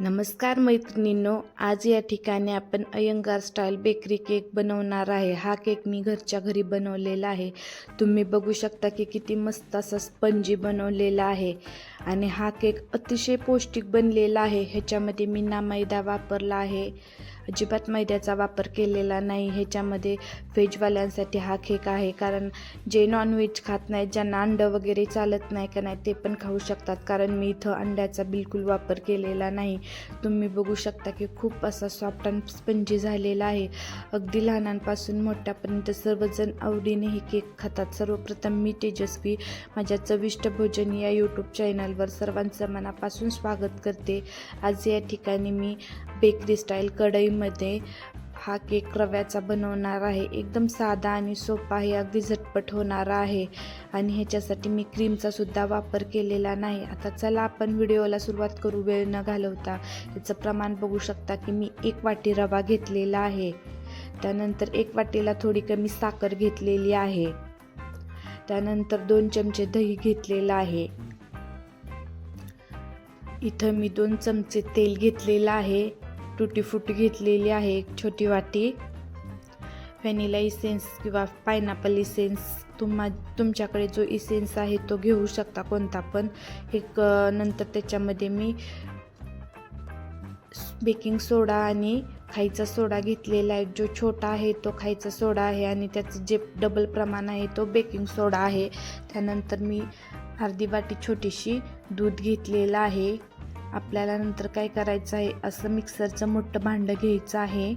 नमस्कार मैत्रिणींनो, आज या ठिकाणी आपण अयंगार स्टाईल बेकरी केक बनवणार आहे। हा केक मी घरच्या घरी बनवलेला आहे। तुम्ही बघू शकता की किती मस्त असा स्पंजी बनवलेला आहे आणि हा केक अतिशय पौष्टिक बनलेला आहे। ह्याच्यामध्ये मी ना मैदा वापरला आहे, अजिबात मैद्याचा वापर केलेला नाही। ह्याच्यामध्ये व्हेजवाल्यांसाठी हा केक आहे, कारण जे नॉनव्हेज खात नाहीत, ज्यांना अंडं वगैरे चालत नाही का नाही, ते पण खाऊ शकतात, कारण मी इथं अंड्याचा बिलकुल वापर केलेला नाही। तुम्ही बघू शकता की खूप असा सॉफ्ट आणि स्पंजी झालेला आहे। अगदी लहानांपासून मोठ्यापर्यंत सर्वजण आवडीने हे केक खातात। सर्वप्रथम मी तेजस्वी माझ्या चविष्ट भोजन या यूट्यूब चॅनलवर सर्वांचं मनापासून स्वागत करते। आज या ठिकाणी मी बेकरी स्टाईल कढईमध्ये हा केक रव्याचा बनवणार आहे। एकदम साधा आणि सोपा आहे, अगदी झटपट होणारा आहे आणि ह्याच्यासाठी मी क्रीमचा सुद्धा वापर केलेला नाही। आता चला आपण व्हिडिओला सुरुवात करू वेळ न घालवता। याचं प्रमाण बघू शकता की मी 1 वाटी रवा घेतलेला आहे, त्यानंतर 1 वाटीला थोडी कमी साखर घेतलेली आहे, त्यानंतर 2 चमचे दही घेतलेलं आहे। इथं मी 2 चमचे तेल घेतलेलं आहे, टूटी फ्रूटी घेतलेली आहे 1 छोटी वाटी, व्हॅनिला इसेन्स किंवा पायनॅपल इसेन्स तुमच्याकडे जो इसेन्स आहे तो घेऊ शकता कोणता पण एक। नंतर त्याच्यामध्ये मी बेकिंग सोडा आणि खायचा सोडा घेतलेला आहे। जो छोटा आहे तो खायचा सोडा आहे आणि त्याचं जे डबल प्रमाण आहे तो बेकिंग सोडा आहे। त्यानंतर मी अर्धी वाटी छोटीशी दूध घेतलेलं आहे। आपल्याला नंतर काय करायचं आहे, असं मिक्सरचं मोठं भांडं घ्यायचं आहे,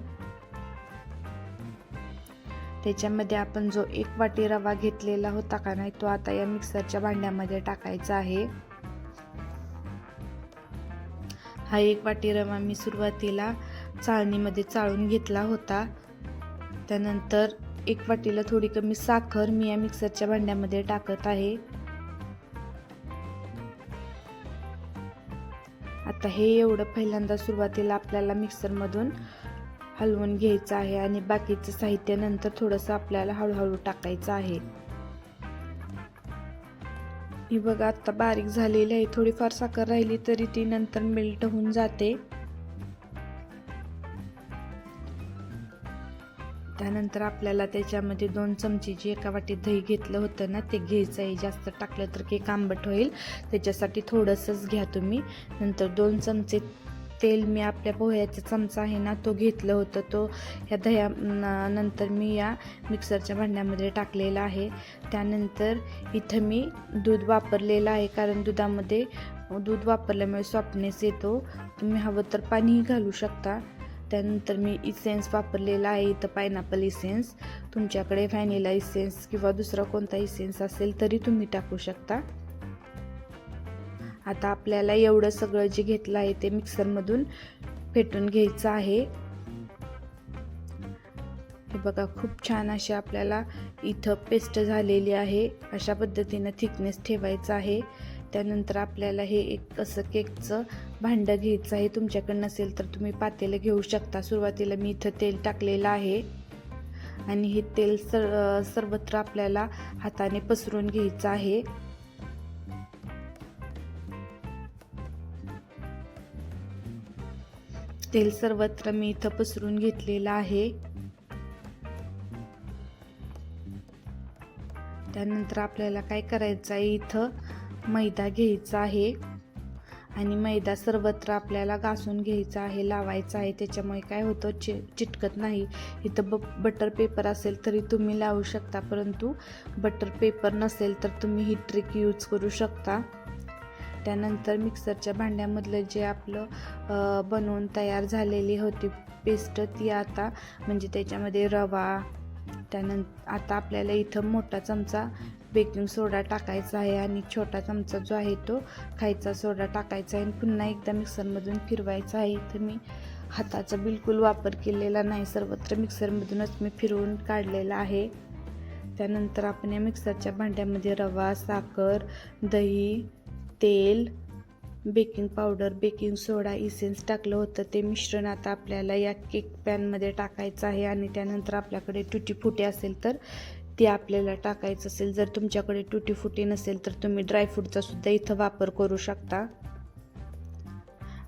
त्याच्यामध्ये आपण जो 1 वाटी रवा घेतलेला होता का नाही, तो आता या मिक्सरच्या भांड्यामध्ये टाकायचा आहे। हा 1 वाटी रवा मी सुरुवातीला चाळणीमध्ये चाळून घेतला होता। त्यानंतर 1 वाटीला थोडी कमी साखर मी या मिक्सरच्या भांड्यामध्ये टाकत आहे। आता हे एवढं पहिल्यांदा सुरुवातीला आपल्याला मिक्सरमधून हलवून घ्यायचं आहे आणि बाकीचं साहित्य नंतर थोडंसं आपल्याला हळूहळू टाकायचं आहे। ही बघा आता बारीक झालेली आहे, थोडीफार साखर राहिली तरी ती नंतर मेल्ट होऊन जाते। त्यानंतर आपल्याला त्याच्यामध्ये 2 चमचे जे 1 वाटी दही घेतलं होतं ना ते घ्यायचं आहे। जास्त टाकलं तर केक आंबट होईल, त्याच्यासाठी थोडंसंच घ्या तुम्ही। नंतर 2 चमचे तेल मी आपल्या पोह्याचा चमचा आहे ना तो घेतलं होतं, तो ह्या दह्या नंतर मी या मिक्सरच्या भांड्यामध्ये टाकलेला आहे। त्यानंतर इथं मी दूध वापरलेलं आहे, कारण दूध वापरल्यामुळे सॉफ्टनेस येतो। तुम्ही हवं तर पाणीही घालू शकता। त्यानंतर मी इसेन्स वापरलेला आहे, इथं पायनॅपल इसेन्स। तुमच्याकडे व्हॅनिला इसेन्स किंवा दुसरा कोणता इसेन्स असेल तरी तुम्ही टाकू शकता। आता आपल्याला एवढं सगळं जे घेतलं आहे ते मिक्सरमधून फेटून घ्यायचं आहे। हे बघा खूप छान अशी आपल्याला इथं पेस्ट झालेली आहे। अशा पद्धतीनं थिकनेस ठेवायचा आहे। त्यानंतर आपल्याला हे एक असं केकचं भांडं घ्यायचं आहे, तुमच्याकडे नसेल तर तुम्ही पातेलं घेऊ शकता। सुरुवातीला मी इथं तेल टाकलेलं आहे आणि हे तेल सर्वत्र आपल्याला हाताने पसरून घ्यायचं आहे। तेल सर्वत्र मी इथं पसरून घेतलेलं आहे। त्यानंतर आपल्याला काय करायचं आहे, इथं मैदा घ्यायचा आहे आणि मैदा सर्वत्र आपल्याला घासून घ्यायचा आहे, लावायचा आहे, त्याच्यामुळे काय होतं चिटकत नाही। इथं बटर पेपर असेल तरी तुम्ही लावू शकता, परंतु बटर पेपर नसेल तर तुम्ही ही ट्रिक यूज करू शकता। त्यानंतर मिक्सरच्या भांड्यामधलं जे आपलं बनवून तयार झालेली होती पेस्ट, ती आता म्हणजे त्याच्यामध्ये रवा, त्यानंतर आता आपल्याला इथं मोठा चमचा बेकिंग सोडा टाकायचा आहे आणि छोटा चमचा जो आहे तो खायचा सोडा टाकायचा आहे। पुन्हा एकदा मिक्सरमधून फिरवायचा आहे। तर मी हाताचा बिलकुल वापर केलेला नाही, सर्वत्र मिक्सरमधूनच मी फिरवून काढलेला आहे। त्यानंतर आपण या मिक्सरच्या भांड्यामध्ये रवा, साखर, दही, तेल, बेकिंग पावडर, बेकिंग सोडा, इसेन्स टाकलं होतं, ते मिश्रण आता आपल्याला या केक पॅनमध्ये टाकायचं आहे आणि त्यानंतर आपल्याकडे टूटी फ्रूटी असेल तर ते आपल्याला टाकायचं असेल। जर तुमच्याकडे टूटी फ्रूटी नसेल तर तुम्ही ड्रायफ्रूटचा सुद्धा इथं वापर करू शकता।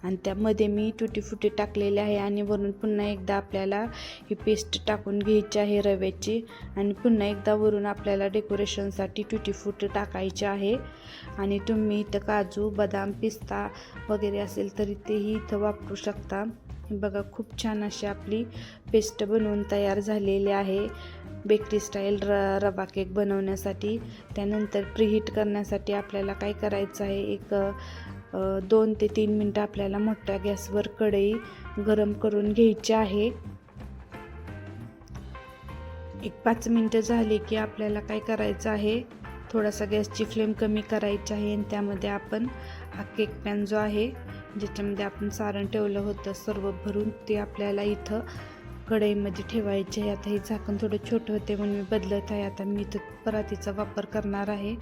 आणि त्यामध्ये मी टुटी फुटी टाकलेले आहे आणि वरून पुन्हा एकदा आपल्याला ही पेस्ट टाकून घ्यायची आहे रव्याची आणि पुन्हा एकदा वरून आपल्याला डेकोरेशनसाठी टुटी फुटी टाकायचे आहे. आणि तुम्ही इथं काजू बदाम पिस्ता वगैरे असेल तरी तेही इथं वापरू शकता. बघा खूप छान अशी आपली पेस्ट बनवून तयार झालेली आहे बेकरी स्टाईल रवा केक बनवण्यासाठी. त्यानंतर प्रीहीट करण्यासाठी आपल्याला काय करायचं आहे, एक 2 ते 3 मिनटं आपल्याला मोठ्या गॅसवर कढई गरम करून घ्यायची आहे. एक 5 मिनटं झाली की आपल्याला काय करायचं आहे, थोडासा गॅसची फ्लेम कमी करायची आहे आणि त्यामध्ये आपण हा केक पॅन जो आहे ज्याच्यामध्ये आपण सारण ठेवलं होतं सर्व भरून ते आपल्याला इथं कढईमध्ये ठेवायचे आहे. आता हे झाकण थोडं छोटं होते म्हणून मी बदलत आहे. आता मी इथं परातीचा वापर करणार आहे.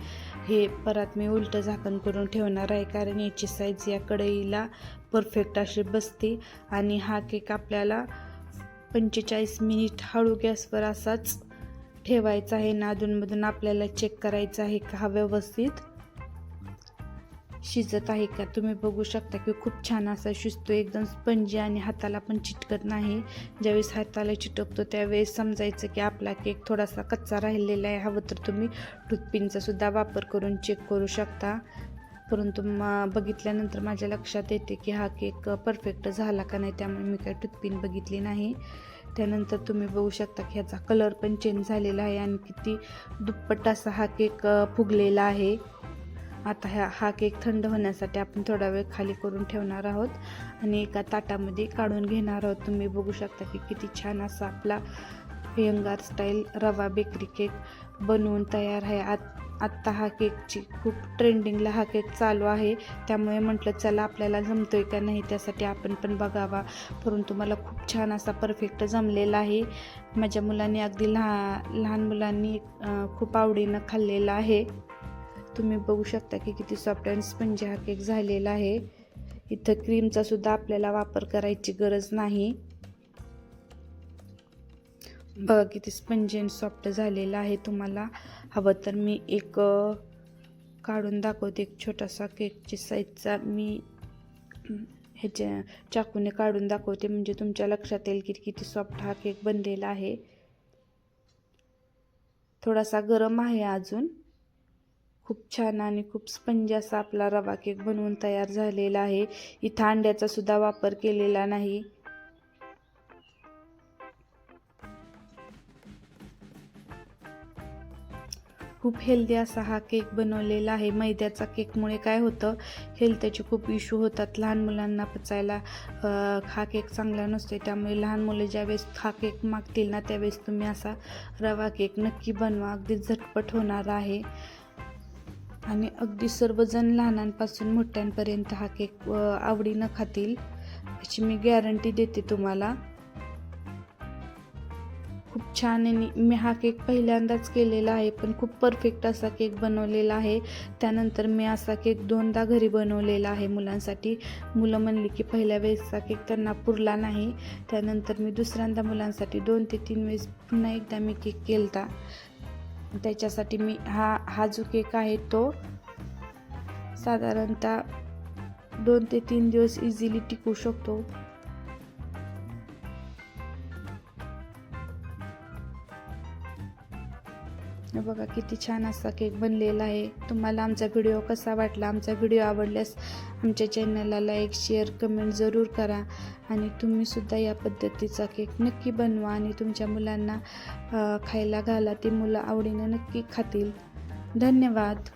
हे परात मी उलटं झाकण करून ठेवणार आहे कारण याची साईज या कढईला परफेक्ट अशी बसते. आणि हा केक आपल्याला 45 मिनिट हळू गॅसवर असाच ठेवायचा आहे. अधूनमधून आपल्याला चेक करायचं आहे का हा व्यवस्थित शिजत आहे का. तुम्ही बघू शकता की खूप छान असा शिजतो, एकदम स्पंजी आणि हाताला पण चिटकत नाही. ज्यावेळेस हाताला चिटकतो त्यावेळेस समजायचं की आपला केक थोडासा कच्चा राहिलेला आहे. हवं तर तुम्ही टूथपिनचा सुद्धा वापर करून चेक करू शकता. परंतु बघितल्यानंतर माझ्या लक्षात येते की हा केक परफेक्ट झाला का नाही, त्यामुळे मी काही टूथपिन बघितली नाही. त्यानंतर तुम्ही बघू शकता की ह्याचा कलर पण चेंज झालेला आहे आणि किती दुप्पट असा हा केक फुगलेला आहे. आता हा केक थंड होण्यासाठी आपण थोडा वेळ खाली करून ठेवणार आहोत आणि एका ताटामध्ये काढून घेणार आहोत. तुम्ही बघू शकता की किती छान असा आपला अय्यंगार स्टाईल रवा बेकरी केक बनवून तयार आहे. आत्ता हा केकची खूप ट्रेंडिंगला हा केक चालू आहे, त्यामुळे म्हटलं चला आपल्याला जमतोय का नाही त्यासाठी आपण पण बघावा. परंतु मला खूप छान असा परफेक्ट जमलेला आहे. माझ्या मुलांनी अगदी लहान मुलांनी खूप आवडीनं खाल्लेला आहे. तुम्ही बघू शकता की किती सॉफ्ट अँड स्पंजी हा केक झालेला आहे. इथं क्रीमचा सुद्धा आपल्याला वापर करायची गरज नाही. बघा किती स्पंजी अँड सॉफ्ट झालेला आहे. तुम्हाला हवं तर मी एक काढून दाखवते, एक छोटासा केकची साईजचा मी ह्याच्या चाकूने काढून दाखवते म्हणजे तुमच्या लक्षात येईल की किती सॉफ्ट हा केक बनलेला आहे. थोडासा गरम आहे अजून. खूप छान आणि खूप स्पंजी असा आपला रवा केक बनवून तयार झालेला आहे. इथं अंड्याचा सुद्धा वापर केलेला नाही. खूप हेल्दी असा हा केक बनवलेला आहे. मैद्याचा केकमुळे काय होतं, हेल्थचे खूप इश्यू होतात. लहान मुलांना पचायला हा केक चांगला नसतो, त्यामुळे लहान मुले ज्यावेळेस हा केक मागतील ना त्यावेळेस तुम्ही असा रवा केक नक्की बनवा. अगदी झटपट होणार आहे आणि अगदी सर्वजण लहानांपासून मोठ्यांपर्यंत हा केक आवडीनं खातील अशी मी गॅरंटी देते तुम्हाला. खूप छान आणि मी हा केक पहिल्यांदाच केलेला आहे, पण खूप परफेक्ट असा केक बनवलेला आहे. त्यानंतर मी असा केक 2दा घरी बनवलेला आहे मुलांसाठी. मुलं म्हणली की पहिल्या वेळेसचा केक त्यांना पुरला नाही, त्यानंतर मी दुसऱ्यांदा मुलांसाठी 2 ते 3 वेळेस पुन्हा एकदा मी केक केलता. त्याच्यासाठी मी हा जो केक आहे तो साधारणतः 2 ते 3 दिवस इझिली टिकू शकतो. बघा किती छान असा केक बनलेला आहे. तुम्हाला आमचा व्हिडिओ कसा वाटला, आमचा व्हिडिओ आवडल्यास आमच्या चॅनलला लाईक शेअर कमेंट जरूर करा आणि तुम्हीसुद्धा या पद्धतीचा केक नक्की बनवा आणि तुमच्या मुलांना खायला घाला. ती मुलं आवडीनं नक्की खातील. धन्यवाद.